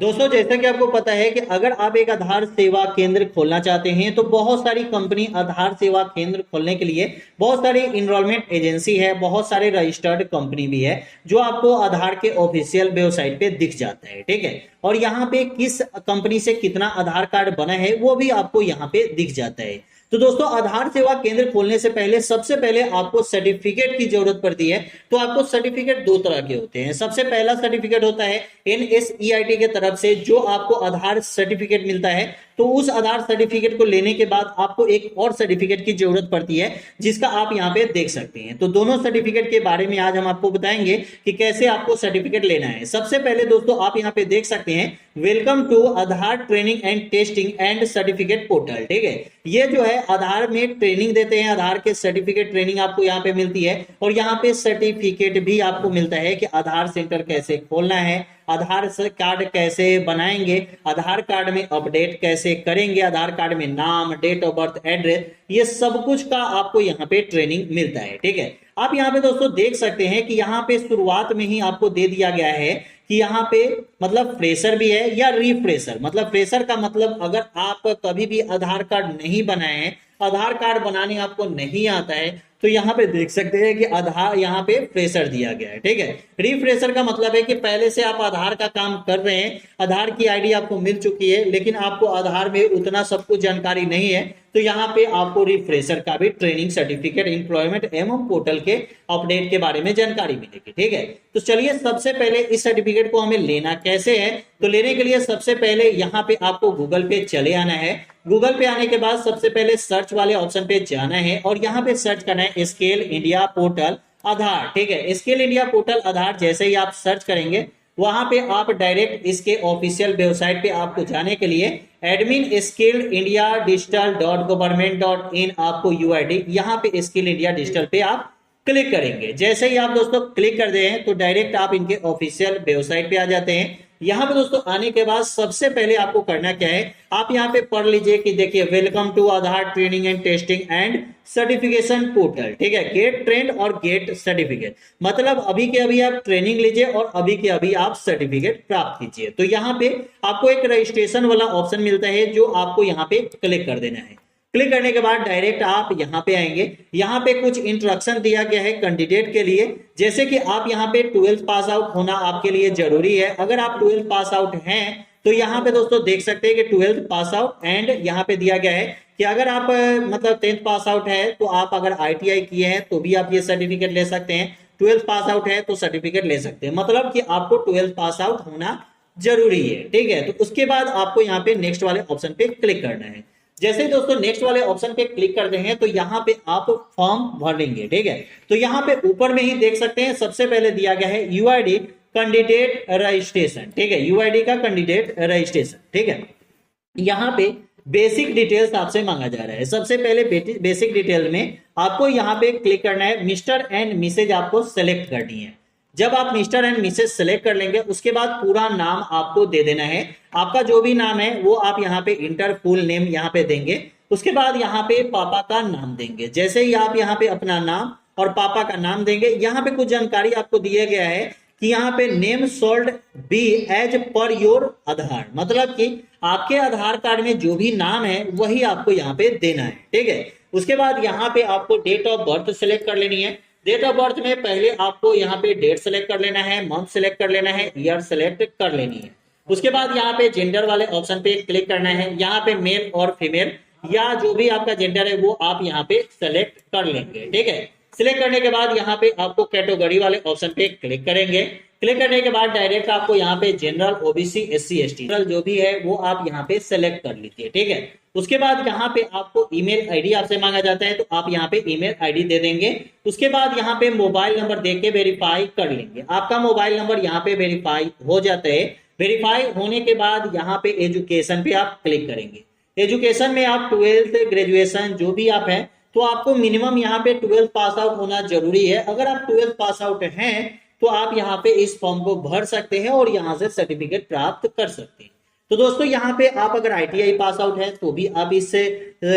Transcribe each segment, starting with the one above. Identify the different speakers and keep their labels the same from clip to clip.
Speaker 1: दोस्तों जैसा कि आपको पता है कि अगर आप एक आधार सेवा केंद्र खोलना चाहते हैं तो बहुत सारी कंपनी आधार सेवा केंद्र खोलने के लिए बहुत सारी इनरोलमेंट एजेंसी है, बहुत सारे रजिस्टर्ड कंपनी भी है जो आपको आधार के ऑफिशियल वेबसाइट पे दिख जाता है। ठीक है, और यहाँ पे किस कंपनी से कितना आधार कार्ड बना है वो भी आपको यहाँ पे दिख जाता है। तो दोस्तों आधार सेवा केंद्र खोलने से पहले सबसे पहले आपको सर्टिफिकेट की जरूरत पड़ती है। तो आपको सर्टिफिकेट दो तरह के होते हैं। सबसे पहला सर्टिफिकेट होता है NSEIT के तरफ से जो आपको आधार सर्टिफिकेट मिलता है। तो उस आधार सर्टिफिकेट को लेने के बाद आपको एक और सर्टिफिकेट की जरूरत पड़ती है जिसका आप यहाँ पे देख सकते हैं। तो दोनों सर्टिफिकेट के बारे में आज हम आपको बताएंगे कि कैसे आपको सर्टिफिकेट लेना है। सबसे पहले दोस्तों आप यहाँ पे देख सकते हैं welcome to Aadhaar training and testing and certificate portal. ठीक है, ये जो है आधार में ट्रेनिंग देते हैं, आधार के सर्टिफिकेट ट्रेनिंग आपको यहाँ पे मिलती है और यहाँ पे सर्टिफिकेट भी आपको मिलता है कि आधार सेंटर कैसे खोलना है, आधार कार्ड कैसे बनाएंगे, आधार कार्ड में अपडेट कैसे करेंगे, आधार कार्ड में नाम, डेट ऑफ बर्थ, एड्रेस, ये सब कुछ का आपको यहाँ पे ट्रेनिंग मिलता है। ठीक है, आप यहाँ पे दोस्तों देख सकते हैं कि यहाँ पे शुरुआत में ही आपको दे दिया गया है कि यहाँ पे मतलब फ्रेशर भी है या रिफ्रेशर। मतलब फ्रेशर का मतलब अगर आप कभी भी आधार कार्ड नहीं बनाए हैं, आधार कार्ड बनाने आपको नहीं आता है, तो यहाँ पे देख सकते हैं कि आधार यहाँ पे फ्रेशर दिया गया है। ठीक है, रिफ्रेशर का मतलब है कि पहले से आप आधार का काम कर रहे हैं, आधार की आईडी आपको मिल चुकी है लेकिन आपको आधार में उतना सब कुछ जानकारी नहीं है, तो यहाँ पे आपको रिफ्रेशर का भी ट्रेनिंग सर्टिफिकेट एम्प्लॉयमेंट एवं पोर्टल के अपडेट के बारे में जानकारी मिलेगी। ठीक है, तो चलिए सबसे पहले इस सर्टिफिकेट को हमें लेना कैसे है। तो लेने के लिए सबसे पहले यहाँ पे आपको गूगल पे चले आना है। गूगल पे आने के बाद सबसे पहले सर्च वाले ऑप्शन पे जाना है और यहाँ पे सर्च करना है स्केल इंडिया पोर्टल आधार। ठीक है, स्केल इंडिया पोर्टल आधार जैसे ही आप सर्च करेंगे वहां पे आप डायरेक्ट इसके ऑफिशियल वेबसाइट पे आपको जाने के लिए admin skill India digital .gov.in आपको UID यहाँ पे स्किल इंडिया डिजिटल पे आप क्लिक करेंगे। जैसे ही आप दोस्तों क्लिक कर दे हैं तो डायरेक्ट आप इनके ऑफिशियल वेबसाइट पे आ जाते हैं। यहाँ पे दोस्तों आने के बाद सबसे पहले आपको करना क्या है, आप यहाँ पे पढ़ लीजिए कि देखिए welcome to Aadhaar training and testing and certification portal. ठीक है, गेट ट्रेंड और गेट सर्टिफिकेट, मतलब अभी के अभी आप ट्रेनिंग लीजिए और अभी के अभी आप सर्टिफिकेट प्राप्त कीजिए। तो यहाँ पे आपको एक रजिस्ट्रेशन वाला ऑप्शन मिलता है जो आपको यहाँ पे क्लिक कर देना है। क्लिक करने के बाद डायरेक्ट आप यहाँ पे आएंगे। यहाँ पे कुछ इंस्ट्रक्शन दिया गया है कैंडिडेट के लिए, जैसे कि आप यहाँ पे 12th पास आउट होना आपके लिए जरूरी है। अगर आप 12th पास आउट हैं तो यहाँ पे दोस्तों देख सकते हैं कि 12th पास आउट एंड यहाँ पे दिया गया है कि अगर आप मतलब 10th पास आउट है तो आप अगर ITI किए हैं तो भी आप ये सर्टिफिकेट ले सकते हैं, 12th पास आउट है तो सर्टिफिकेट ले सकते हैं, मतलब कि आपको 12th पास आउट होना जरूरी है। ठीक है, तो उसके बाद आपको यहाँ पे नेक्स्ट वाले ऑप्शन पे क्लिक करना है। जैसे ही दोस्तों नेक्स्ट वाले ऑप्शन पे क्लिक करते हैं तो यहाँ पे आप फॉर्म भर लेंगे। ठीक है, तो यहाँ पे ऊपर में ही देख सकते हैं सबसे पहले दिया गया है UID कैंडिडेट रजिस्ट्रेशन। ठीक है, UID का कैंडिडेट रजिस्ट्रेशन। ठीक है, यहाँ पे बेसिक डिटेल्स आपसे मांगा जा रहा है। सबसे पहले बेसिक डिटेल में आपको यहाँ पे क्लिक करना है, मिस्टर एंड मिसेज आपको सेलेक्ट करनी है। जब आप मिस्टर एंड मिसेज सेलेक्ट कर लेंगे उसके बाद पूरा नाम आपको दे देना है। आपका जो भी नाम है वो आप यहाँ पे इंटर फुल नेम यहाँ पे देंगे। उसके बाद यहाँ पे पापा का नाम देंगे। जैसे ही आप यहाँ पे अपना नाम और पापा का नाम देंगे, यहाँ पे कुछ जानकारी आपको दिया गया है कि यहाँ पे name should be as per your Aadhaar, मतलब कि आपके आधार कार्ड में जो भी नाम है वही आपको यहाँ पे देना है। ठीक है, उसके बाद यहाँ पे आपको डेट ऑफ बर्थ सेलेक्ट कर लेनी है। डेट ऑफ बर्थ में पहले आपको यहाँ पे डेट सेलेक्ट कर लेना है, मंथ सेलेक्ट कर लेना है, ईयर सेलेक्ट कर लेनी है। उसके बाद यहाँ पे जेंडर वाले ऑप्शन पे क्लिक करना है। यहाँ पे मेल और फीमेल या जो भी आपका जेंडर है वो आप यहाँ पे सेलेक्ट कर लेंगे। ठीक है, सिलेक्ट करने के बाद यहाँ पे आपको कैटेगरी वाले ऑप्शन पे क्लिक करेंगे। क्लिक करने के बाद डायरेक्ट आपको यहाँ पे जनरल, OBC, SC, ST जो भी है वो आप यहाँ पे सेलेक्ट कर लीजिए। ठीक है, उसके बाद यहाँ पे आपको ईमेल आईडी आपसे मांगा जाता है तो आप यहाँ पे ईमेल आईडी दे देंगे। उसके बाद यहाँ पे मोबाइल नंबर दे के वेरीफाई कर लेंगे। आपका मोबाइल नंबर यहाँ पे वेरीफाई हो जाता है। वेरीफाई होने के बाद यहाँ पे एजुकेशन पे आप क्लिक करेंगे। एजुकेशन में आप 12th ग्रेजुएशन जो भी आप है तो आपको मिनिमम यहाँ पे 12th पास आउट होना जरूरी है। अगर आप 12th पास आउट हैं तो आप यहाँ पे इस फॉर्म को भर सकते हैं और यहाँ से सर्टिफिकेट प्राप्त कर सकते हैं। तो दोस्तों यहाँ पे आप अगर ITI पास आउट है तो भी आप इससे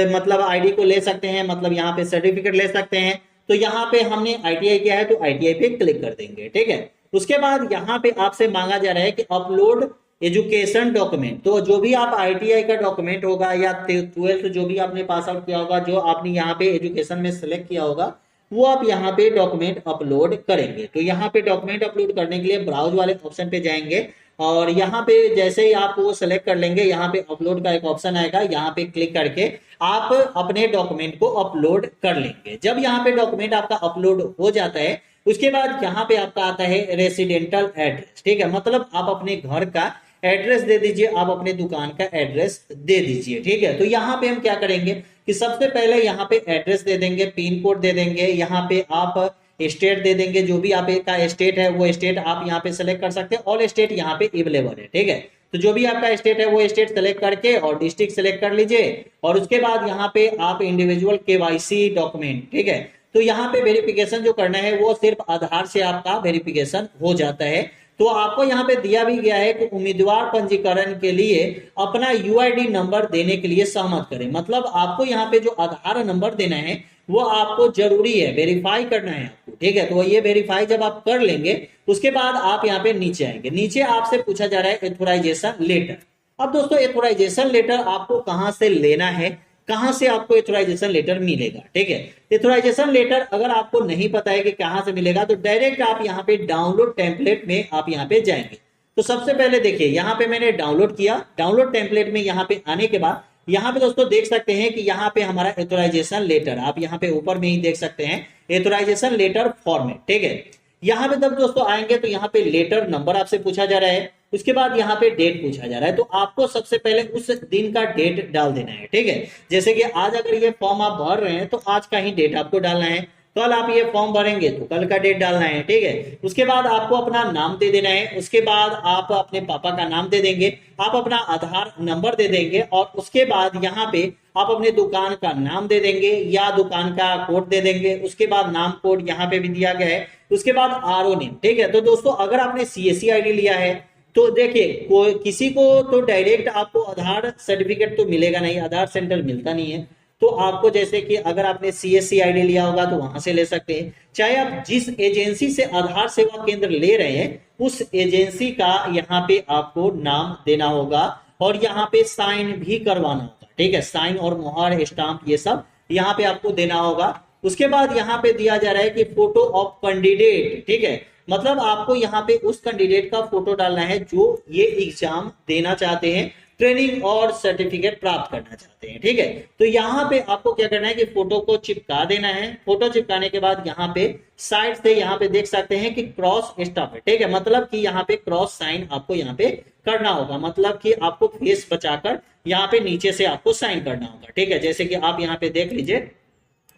Speaker 1: मतलब ID को ले सकते हैं, मतलब यहाँ पे सर्टिफिकेट ले सकते हैं। तो यहाँ पे हमने ITI किया है तो ITI पे क्लिक कर देंगे। ठीक है, उसके बाद यहाँ पे आपसे मांगा जा रहा है कि अपलोड एजुकेशन डॉक्यूमेंट, तो जो भी आप आईटीआई का डॉक्यूमेंट होगा या 12th जो भी आपने पास आउट किया होगा, जो आपने यहाँ पे एजुकेशन में सिलेक्ट किया होगा, वो आप यहाँ पे डॉक्यूमेंट अपलोड करेंगे। तो यहाँ पे डॉक्यूमेंट अपलोड करने के लिए ब्राउज वाले ऑप्शन पे जाएंगे और यहाँ पे जैसे ही आप वो सेलेक्ट कर लेंगे, यहाँ पे अपलोड का एक ऑप्शन आएगा, यहाँ पे क्लिक करके आप अपने डॉक्यूमेंट को अपलोड कर लेंगे। जब यहाँ पे डॉक्यूमेंट आपका अपलोड हो जाता है, उसके बाद यहाँ पे आपका आता है रेसिडेंटल एड्रेस, ठीक है, मतलब आप अपने घर का एड्रेस दे दीजिए, आप अपने दुकान का एड्रेस दे दीजिए, ठीक है। तो यहाँ पे हम क्या करेंगे कि सबसे पहले यहाँ पे एड्रेस दे देंगे, पिन कोड दे देंगे, यहाँ पे आप स्टेट दे देंगे, जो भी आपका स्टेट है वो स्टेट आप यहाँ पे सेलेक्ट कर सकते हैं, ऑल स्टेट यहाँ पे अवेलेबल है, ठीक है। तो जो भी आपका स्टेट है वो स्टेट सेलेक्ट करके और डिस्ट्रिक्ट सेलेक्ट कर लीजिए और उसके बाद यहाँ पे आप इंडिविजुअल केवाईसी डॉक्यूमेंट, ठीक है। तो यहाँ पे वेरिफिकेशन जो करना है वो सिर्फ आधार से आपका वेरिफिकेशन हो जाता है। तो आपको यहाँ पे दिया भी गया है कि उम्मीदवार पंजीकरण के लिए अपना यूआईडी नंबर देने के लिए सहमत करें, मतलब आपको यहाँ पे जो आधार नंबर देना है वो आपको जरूरी है, वेरीफाई करना है आपको, ठीक है। तो ये वेरीफाई जब आप कर लेंगे उसके बाद आप यहाँ पे नीचे आएंगे, नीचे आपसे पूछा जा रहा है एथोराइजेशन लेटर। अब दोस्तों एथोराइजेशन लेटर आपको कहाँ से लेना है, कहां से आपको एथोराइजेशन लेटर मिलेगा, ठीक है। एथोराइजेशन लेटर अगर आपको नहीं पता है कि कहां से मिलेगा तो डायरेक्ट आप यहाँ पे डाउनलोड टेम्पलेट में आप यहाँ पे जाएंगे। तो सबसे पहले देखिए यहाँ पे मैंने डाउनलोड किया, डाउनलोड टेम्पलेट में यहाँ पे आने के बाद यहाँ पे दोस्तों देख सकते हैं कि यहाँ पे हमारा एथोराइजेशन लेटर, आप यहाँ पे ऊपर में ही देख सकते हैं एथोराइजेशन लेटर फॉर्मेट, ठीक है। यहाँ पे जब दोस्तों आएंगे तो यहाँ पे लेटर नंबर आपसे पूछा जा रहा है, उसके बाद यहाँ पे डेट पूछा जा रहा है। तो आपको सबसे पहले उस दिन का डेट डाल देना है, ठीक है। जैसे कि आज अगर ये फॉर्म आप भर रहे हैं तो आज का ही डेट आपको डालना है, कल आप ये फॉर्म भरेंगे तो कल का डेट डालना है, ठीक है। उसके बाद आपको अपना नाम दे देना है, उसके बाद आप अपने पापा का नाम दे देंगे, आप अपना आधार नंबर दे देंगे और उसके बाद यहाँ पे आप अपने दुकान का नाम दे देंगे या दुकान का कोड दे देंगे, उसके बाद नाम कोड यहाँ पे भी दिया गया है, उसके बाद आरओ नेम, ठीक है। तो दोस्तों अगर आपने सीएससी आईडी लिया है तो देखिए कोई किसी को तो डायरेक्ट आपको आधार सर्टिफिकेट तो मिलेगा नहीं, आधार सेंटर मिलता नहीं है। तो आपको जैसे कि अगर आपने सीएससी आईडी लिया होगा तो वहां से ले सकते हैं, चाहे आप जिस एजेंसी से आधार सेवा केंद्र ले रहे हैं उस एजेंसी का यहाँ पे आपको नाम देना होगा और यहाँ पे साइन भी करवाना होगा, ठीक है। साइन और मुहर स्टाम्प ये सब यहाँ पे आपको देना होगा। उसके बाद यहाँ पे दिया जा रहा है कि फोटो ऑफ कैंडिडेट, ठीक है, मतलब आपको यहाँ पे उस कैंडिडेट का फोटो डालना है जो ये एग्जाम देना चाहते हैं, ट्रेनिंग और सर्टिफिकेट प्राप्त करना चाहते हैं, ठीक है। तो यहाँ पे आपको क्या करना है कि फोटो को चिपका देना है, फोटो चिपकाने के बाद यहाँ पे साइड से यहाँ पे देख सकते हैं कि क्रॉस स्टॉप है, ठीक है, मतलब कि यहाँ पे क्रॉस साइन आपको यहाँ पे करना होगा, मतलब कि आपको फेस बचाकर यहाँ पे नीचे से आपको साइन करना होगा, ठीक है। जैसे कि आप यहाँ पे देख लीजिए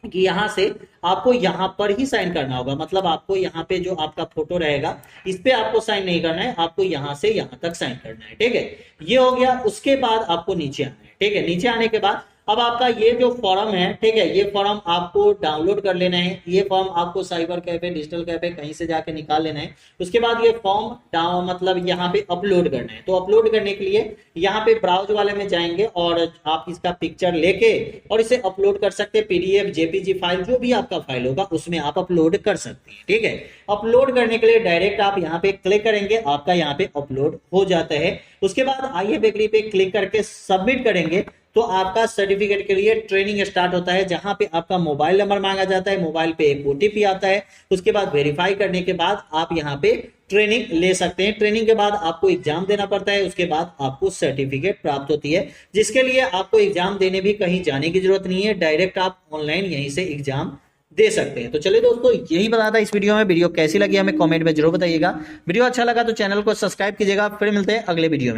Speaker 1: कि यहाँ से आपको यहाँ पर ही साइन करना होगा, मतलब आपको यहाँ पे जो आपका फोटो रहेगा इस पे आपको साइन नहीं करना है, आपको यहाँ से यहाँ तक साइन करना है, ठीक है। ये हो गया। उसके बाद आपको नीचे आना है, ठीक है। नीचे आने के बाद अब आपका ये जो फॉर्म है, ठीक है, ये फॉर्म आपको डाउनलोड कर लेना है, ये फॉर्म आपको साइबर कैफे, डिजिटल कैफे कहीं से जाके निकाल लेना है। उसके बाद ये फॉर्म मतलब यहाँ पे अपलोड करना है। तो अपलोड करने के लिए यहाँ पे ब्राउज वाले में जाएंगे और आप इसका पिक्चर लेके और इसे अपलोड कर सकते हैं, पीडीएफ, जेपीजी फाइल, जो भी आपका फाइल होगा उसमें आप अपलोड कर सकते हैं, ठीक है। अपलोड करने के लिए डायरेक्ट आप यहाँ पे क्लिक करेंगे, आपका यहाँ पे अपलोड हो जाता है। उसके बाद आइए बेकरी पे क्लिक करके सबमिट करेंगे तो आपका सर्टिफिकेट के लिए ट्रेनिंग स्टार्ट होता है, जहां पे आपका मोबाइल नंबर मांगा जाता है, मोबाइल पे एक ओटीपी आता है। उसके बाद वेरीफाई करने के बाद आप यहाँ पे ट्रेनिंग ले सकते हैं। ट्रेनिंग के बाद आपको एग्जाम देना पड़ता है, उसके बाद आपको सर्टिफिकेट प्राप्त होती है, जिसके लिए आपको एग्जाम देने भी कहीं जाने की जरूरत नहीं है, डायरेक्ट आप ऑनलाइन यहीं से एग्जाम दे सकते हैं। तो चलिए दोस्तों यही बताया था इस वीडियो में। वीडियो कैसी लगी हमें कमेंट में जरूर बताइएगा। वीडियो अच्छा लगा तो चैनल को सब्सक्राइब कीजिएगा। फिर मिलते हैं अगले वीडियो में।